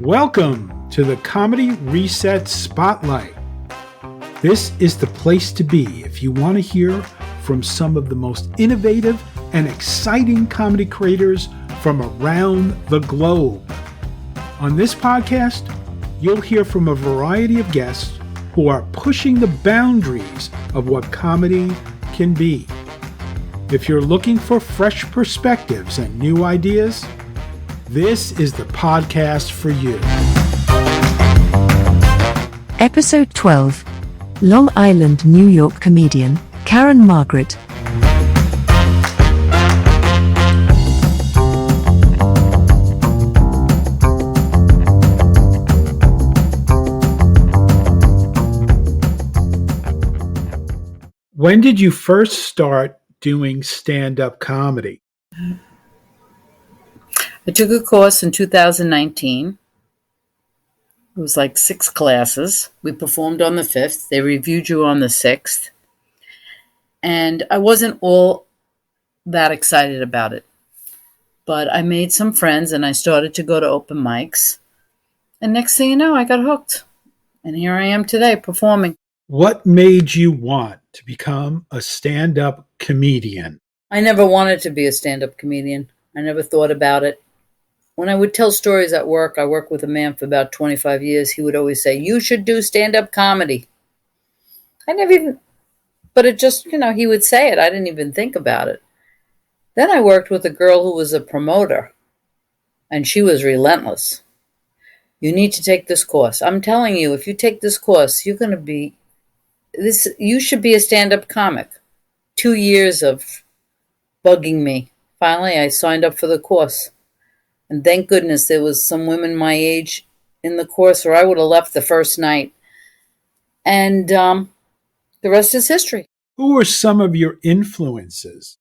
Welcome to the Comedy Reset Spotlight. This is the place to be if you want to hear from some of the most innovative and exciting comedy creators from around the globe. On this podcast, you'll hear from a variety of guests who are pushing the boundaries of what comedy can be. If you're looking for fresh perspectives and new ideas, this is the podcast for you. Episode 12. Long Island, New York comedian, Karin Margaret. When did you first start doing stand-up comedy? I took a course in 2019. It was like 6 classes. We performed on the 5th. They reviewed you on the 6th. And I wasn't all that excited about it. But I made some friends and I started to go to open mics. And next thing you know, I got hooked. And here I am today performing. What made you want to become a stand-up comedian? I never wanted to be a stand-up comedian. I never thought about it. When I would tell stories at work, I worked with a man for about 25 years. He would always say, "You should do stand-up comedy." I never even, but it just, he would say it. I didn't even think about it. Then I worked with a girl who was a promoter, and she was relentless. "You need to take this course. I'm telling you, if you take this course, you should be a stand-up comic." 2 years of bugging me. Finally, I signed up for the course. And thank goodness there was some women my age in the course, or I would have left the first night. And the rest is history. Who were some of your influences?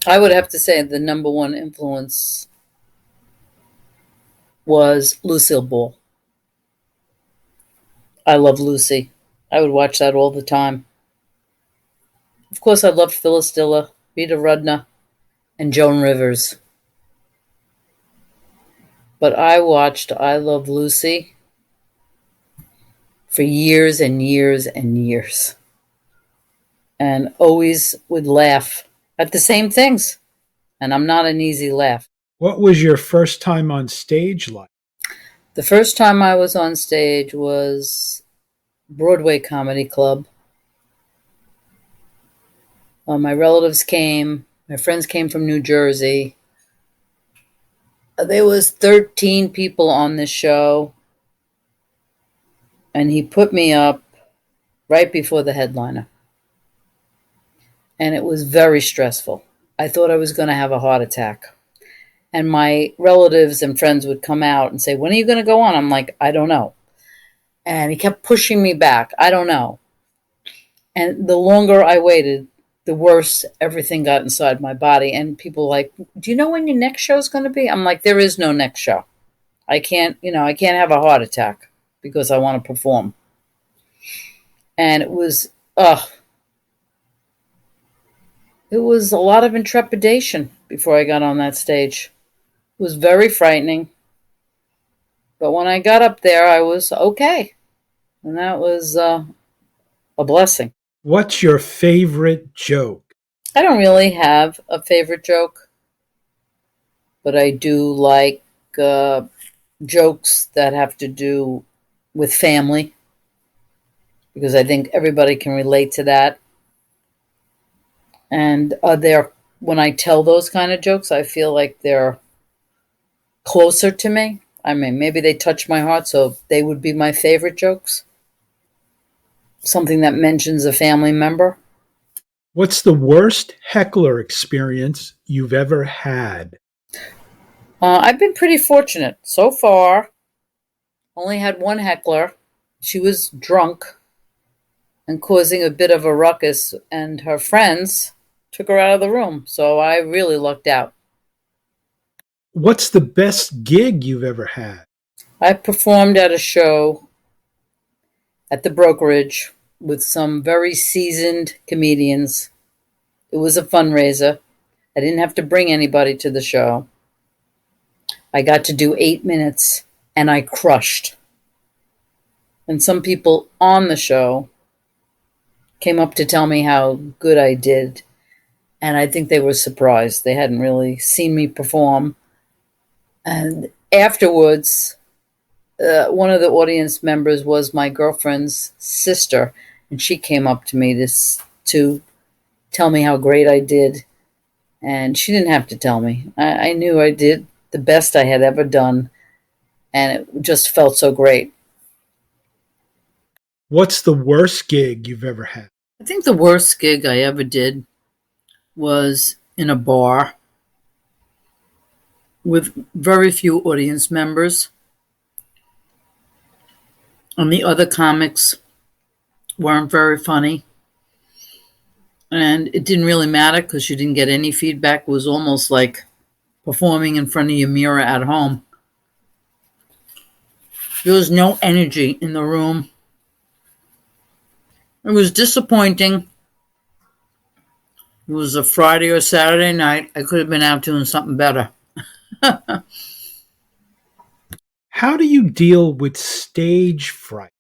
I would have to say the number one influence was Lucille Ball. I love Lucy. I would watch that all the time. Of course, I loved Phyllis Diller, Rita Rudner, and Joan Rivers. But I watched I Love Lucy for years and years and years. And always would laugh at the same things. And I'm not an easy laugh. What was your first time on stage like? The first time I was on stage was Broadway Comedy Club. My relatives came. My friends came from New Jersey. There was 13 people on this show. And he put me up right before the headliner. And it was very stressful. I thought I was going to have a heart attack. And my relatives and friends would come out and say, "When are you going to go on?" I'm like, "I don't know." And he kept pushing me back. "I don't know." And the longer I waited, the worse everything got inside my body. And people were like, "Do you know when your next show is going to be?" I'm like, "There is no next show. I can't have a heart attack because I want to perform." And it was a lot of intrepidation before I got on that stage. It was very frightening. But when I got up there, I was okay. And that was a blessing. What's your favorite joke? I don't really have a favorite joke, but I do like jokes that have to do with family, because I think everybody can relate to that. And when I tell those kind of jokes, I feel like they're closer to me. I mean, maybe they touch my heart, so they would be my favorite jokes. Something that mentions a family member. What's the worst heckler experience you've ever had? I've been pretty fortunate so far. Only had one heckler. She was drunk and causing a bit of a ruckus, and her friends took her out of the room. So I really lucked out. What's the best gig you've ever had? I performed at a show at the brokerage with some very seasoned comedians. It was a fundraiser. I didn't have to bring anybody to the show. I got to do 8 minutes and I crushed. And some people on the show came up to tell me how good I did. And I think they were surprised. They hadn't really seen me perform. And afterwards, one of the audience members was my girlfriend's sister. And she came up to me to tell me how great I did. And she didn't have to tell me. I knew I did the best I had ever done. And it just felt so great. What's the worst gig you've ever had? I think the worst gig I ever did was in a bar with very few audience members. And the other comics weren't very funny. And it didn't really matter because you didn't get any feedback. It was almost like performing in front of your mirror at home. There was no energy in the room. It was disappointing. It was a Friday or Saturday night. I could have been out doing something better. How do you deal with stage fright?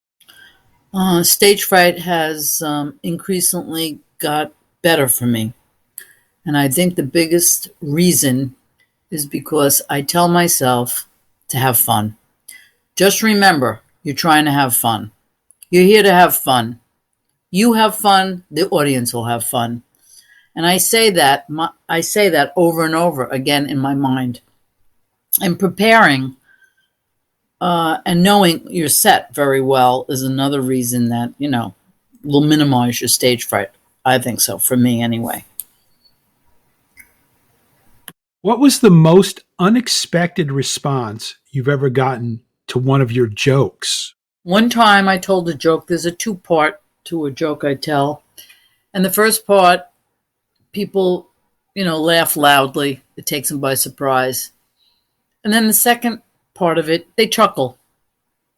Stage fright has increasingly got better for me. And I think the biggest reason is because I tell myself to have fun. Just remember, you're trying to have fun. You're here to have fun. You have fun, the audience will have fun. And I say that over and over again in my mind. And preparing and knowing your set very well is another reason that, will minimize your stage fright. I think so, for me anyway. What was the most unexpected response you've ever gotten to one of your jokes? One time I told a joke. There's a 2-part to a joke I tell. And the first part, people, laugh loudly. It takes them by surprise. And then the second part of it, they chuckle.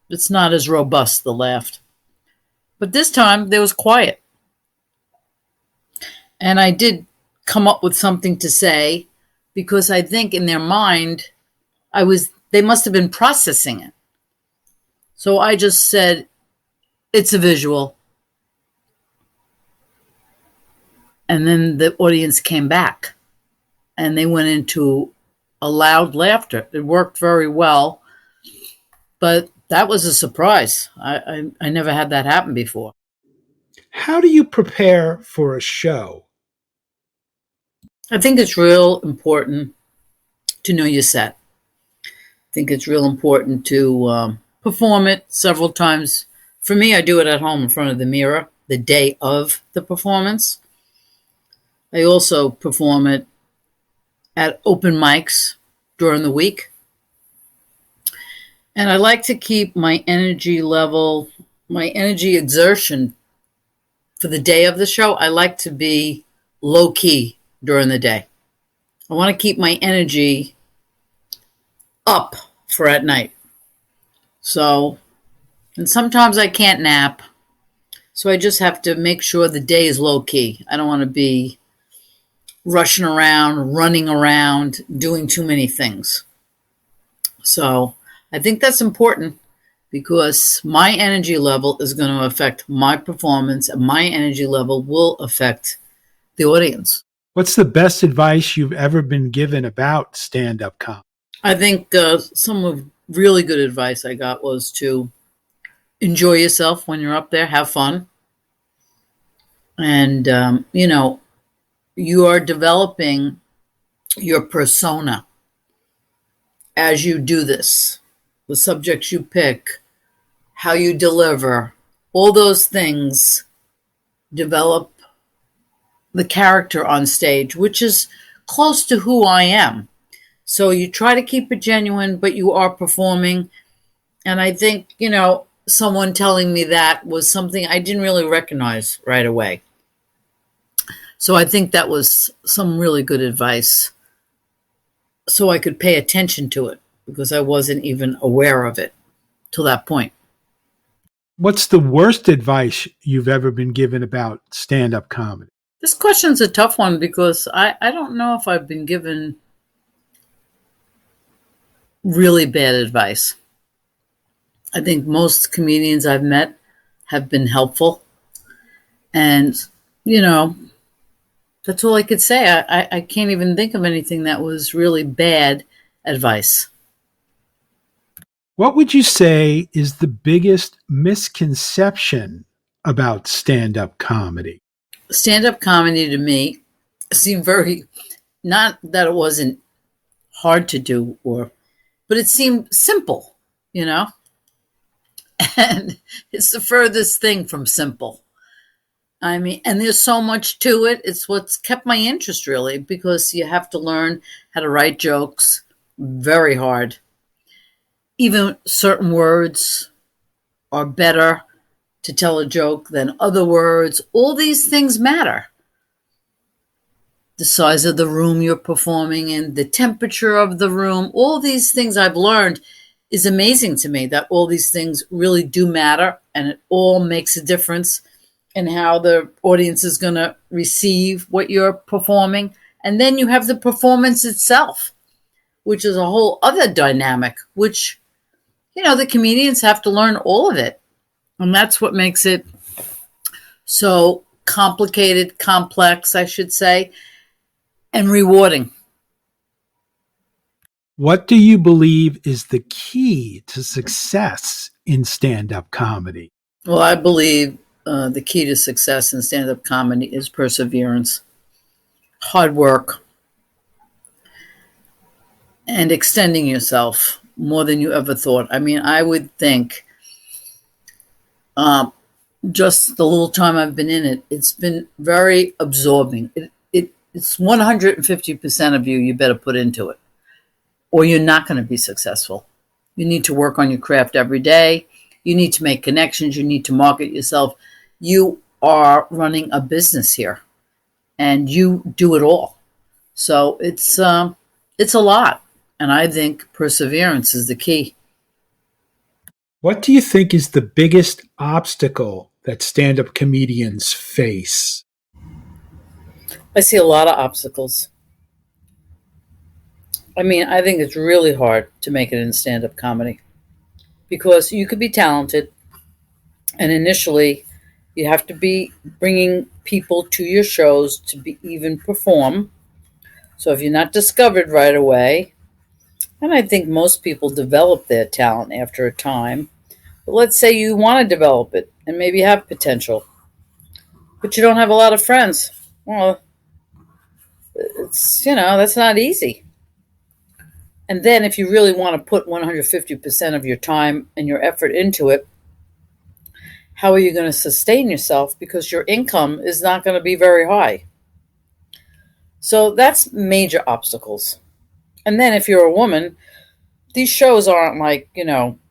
It's not as robust, the laugh. But this time, there was quiet. And I did come up with something to say because I think in their mind, they must have been processing it. So I just said, it's a visual. And then the audience came back and they went into a loud laughter. It worked very well, but that was a surprise. I never had that happen before. How do you prepare for a show? I think it's real important to know your set. I think it's real important to perform it several times. For me, I do it at home in front of the mirror the day of the performance. I also perform it at open mics during the week. And I like to keep my energy level, my energy exertion for the day of the show. I like to be low key during the day. I want to keep my energy up for at night. So, and sometimes I can't nap. So I just have to make sure the day is low key. I don't want to be rushing around, running around, doing too many things. So I think that's important because my energy level is going to affect my performance and my energy level will affect the audience. What's the best advice you've ever been given about stand-up comedy? I think some of really good advice I got was to enjoy yourself when you're up there, have fun. And, you are developing your persona as you do this. The subjects you pick, how you deliver, all those things develop the character on stage, which is close to who I am. So you try to keep it genuine, but you are performing. And I think, someone telling me that was something I didn't really recognize right away. So I think that was some really good advice so I could pay attention to it because I wasn't even aware of it till that point. What's the worst advice you've ever been given about stand-up comedy? This question's a tough one because I don't know if I've been given really bad advice. I think most comedians I've met have been helpful. And, you know, that's all I could say. I can't even think of anything that was really bad advice. What would you say is the biggest misconception about stand up comedy? Stand up comedy to me seemed very, not that it wasn't hard to do, but it seemed simple, you know? And it's the furthest thing from simple. I mean, and there's so much to it. It's what's kept my interest, really, because you have to learn how to write jokes. Very hard. Even certain words are better to tell a joke than other words. All these things matter. The size of the room you're performing in, the temperature of the room, all these things I've learned is amazing to me, that all these things really do matter, and it all makes a difference in how the audience is going to receive what you're performing. And then you have the performance itself, which is a whole other dynamic, which, the comedians have to learn all of it. And that's what makes it so complicated, complex, I should say, and rewarding. What do you believe is the key to success in stand-up comedy? Well, I believe the key to success in stand-up comedy is perseverance, hard work, and extending yourself more than you ever thought. I mean, I would think just the little time I've been in it, it's been very absorbing. It's 150% of you better put into it, or you're not going to be successful. You need to work on your craft every day. You need to make connections. You need to market yourself. You are running a business here, and you do it all. So it's a lot, and I think perseverance is the key. What do you think is the biggest obstacle that stand-up comedians face? I see a lot of obstacles. I mean, I think it's really hard to make it in stand-up comedy because you could be talented, and initially you have to be bringing people to your shows to be even perform. So if you're not discovered right away, and I think most people develop their talent after a time, but let's say you want to develop it and maybe have potential, but you don't have a lot of friends. Well, that's not easy. And then if you really want to put 150% of your time and your effort into it, how are you going to sustain yourself? Because your income is not going to be very high. So that's major obstacles. And then if you're a woman, these shows aren't like,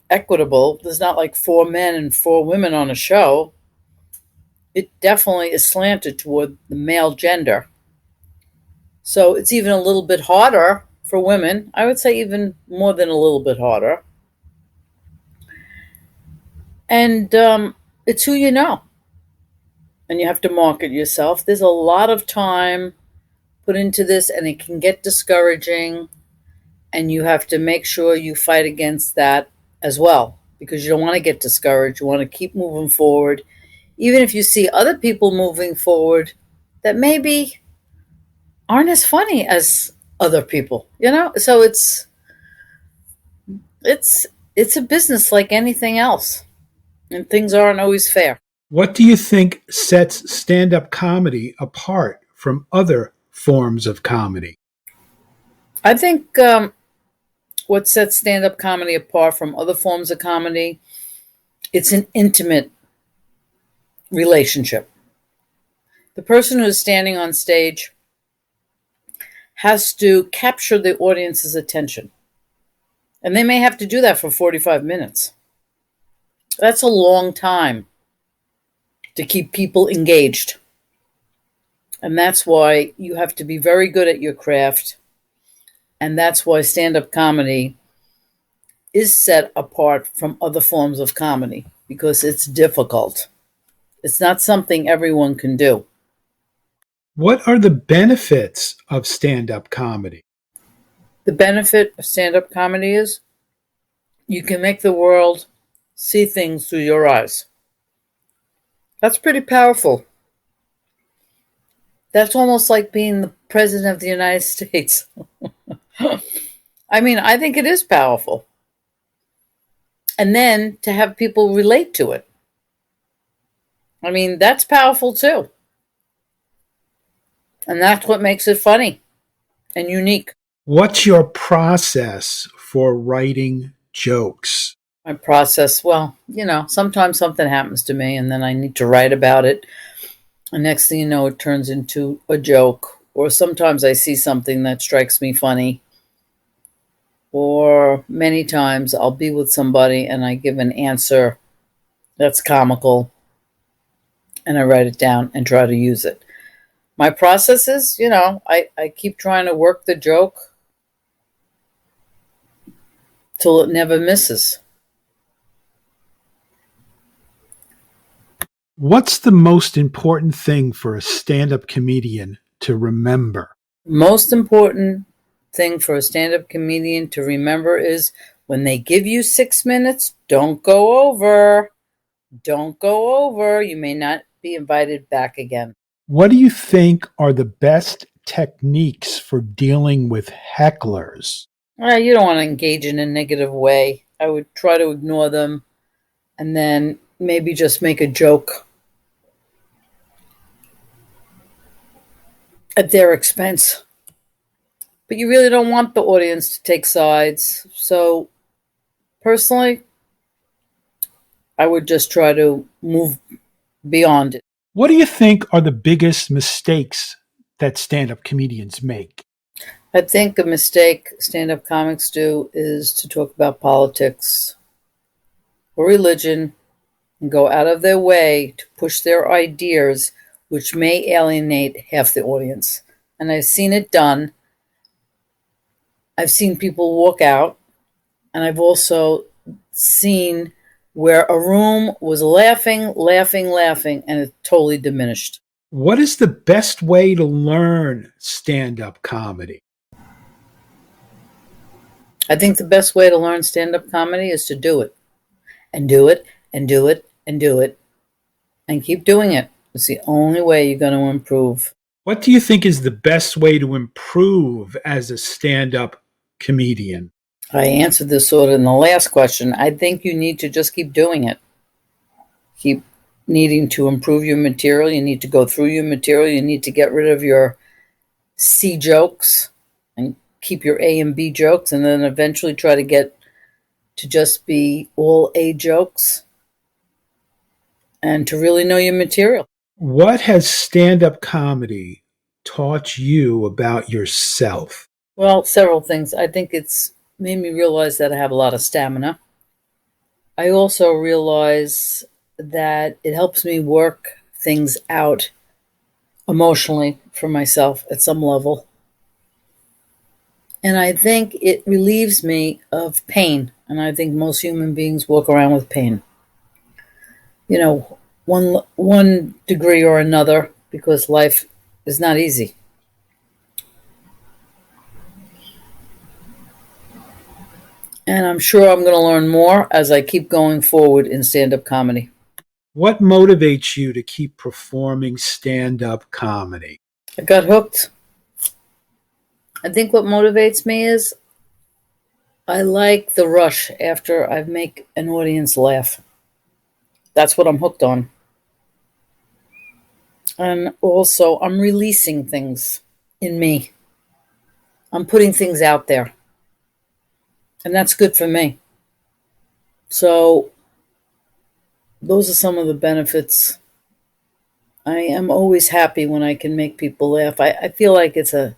equitable. There's not like 4 men and 4 women on a show. It definitely is slanted toward the male gender. So it's even a little bit harder for women. I would say even more than a little bit harder. And it's who you know. And you have to market yourself. There's a lot of time put into this, and it can get discouraging. And you have to make sure you fight against that as well, because you don't want to get discouraged. You want to keep moving forward. Even if you see other people moving forward that maybe aren't as funny as other people, So it's a business like anything else, and things aren't always fair. What do you think sets stand-up comedy apart from other forms of comedy? I think what sets stand-up comedy apart from other forms of comedy, it's an intimate relationship. The person who is standing on stage has to capture the audience's attention. And they may have to do that for 45 minutes. That's a long time to keep people engaged. And that's why you have to be very good at your craft. And that's why stand-up comedy is set apart from other forms of comedy, because it's difficult. It's not something everyone can do. What are the benefits of stand-up comedy? The benefit of stand-up comedy is you can make the world see things through your eyes. That's pretty powerful. That's almost like being the president of the United States. I mean, I think it is powerful. And then to have people relate to it. I mean, that's powerful too. And that's what makes it funny and unique. What's your process for writing jokes? My process, well, sometimes something happens to me and then I need to write about it. And next thing you know, it turns into a joke. Or sometimes I see something that strikes me funny. Or many times I'll be with somebody and I give an answer that's comical and I write it down and try to use it. My process is, I keep trying to work the joke till it never misses. What's the most important thing for a stand-up comedian to remember? Most important thing for a stand-up comedian to remember is when they give you 6 minutes, don't go over. Don't go over. You may not be invited back again. What do you think are the best techniques for dealing with hecklers? You don't want to engage in a negative way. I would try to ignore them and then maybe just make a joke at their expense. But you really don't want the audience to take sides. So personally, I would just try to move beyond it. What do you think are the biggest mistakes that stand-up comedians make? I think a mistake stand-up comics do is to talk about politics or religion and go out of their way to push their ideas, which may alienate half the audience. And I've seen it done. I've seen people walk out, and I've also seen where a room was laughing, and it totally diminished. What is the best way to learn stand-up comedy? I think the best way to learn stand-up comedy is to do it. And do it, and do it, and do it. And keep doing it. It's the only way you're going to improve. What do you think is the best way to improve as a stand-up comedian? I answered this sort of in the last question. I think you need to just keep doing it. Keep needing to improve your material. You need to go through your material. You need to get rid of your C jokes and keep your A and B jokes, and then eventually try to get to just be all A jokes and to really know your material. What has stand-up comedy taught you about yourself? Well, several things. I think it's made me realize that I have a lot of stamina. I also realize that it helps me work things out emotionally for myself at some level. And I think it relieves me of pain. And I think most human beings walk around with pain. One degree or another, because life is not easy. And I'm sure I'm going to learn more as I keep going forward in stand-up comedy. What motivates you to keep performing stand-up comedy? I got hooked. I think what motivates me is I like the rush after I make an audience laugh. That's what I'm hooked on. And also, I'm releasing things in me. I'm putting things out there. And that's good for me. So, those are some of the benefits. I am always happy when I can make people laugh. I feel like it's a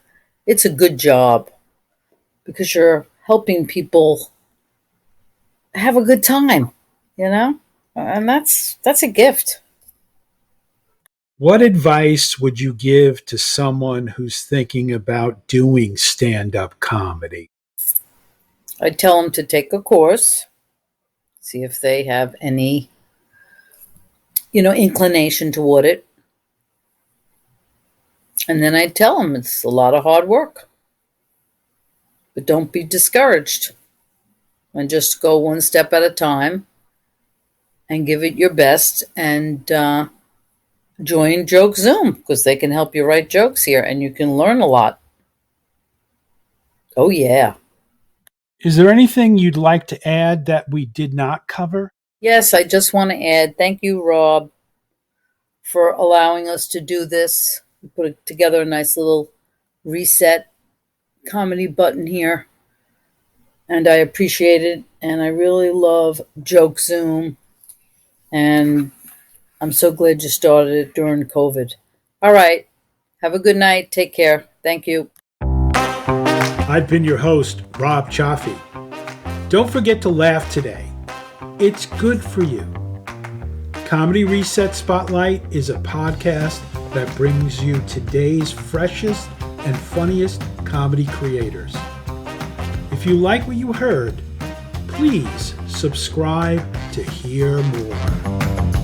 good job because you're helping people have a good time, and that's a gift. What advice would you give to someone who's thinking about doing stand-up comedy? I tell them to take a course, see if they have any, inclination toward it. And then I tell them it's a lot of hard work. But don't be discouraged, and just go one step at a time and give it your best, and join Joke Zoom, because they can help you write jokes here and you can learn a lot. Oh, yeah. Is there anything you'd like to add that we did not cover? Yes, I just want to add, thank you, Rob, for allowing us to do this. We put together a nice little reset comedy button here, and I appreciate it. And I really love Joke Zoom, and I'm so glad you started it during COVID. All right. Have a good night. Take care. Thank you. I've been your host, Rob Chaffee. Don't forget to laugh today. It's good for you. Comedy Reset Spotlight is a podcast that brings you today's freshest and funniest comedy creators. If you like what you heard, please subscribe to hear more.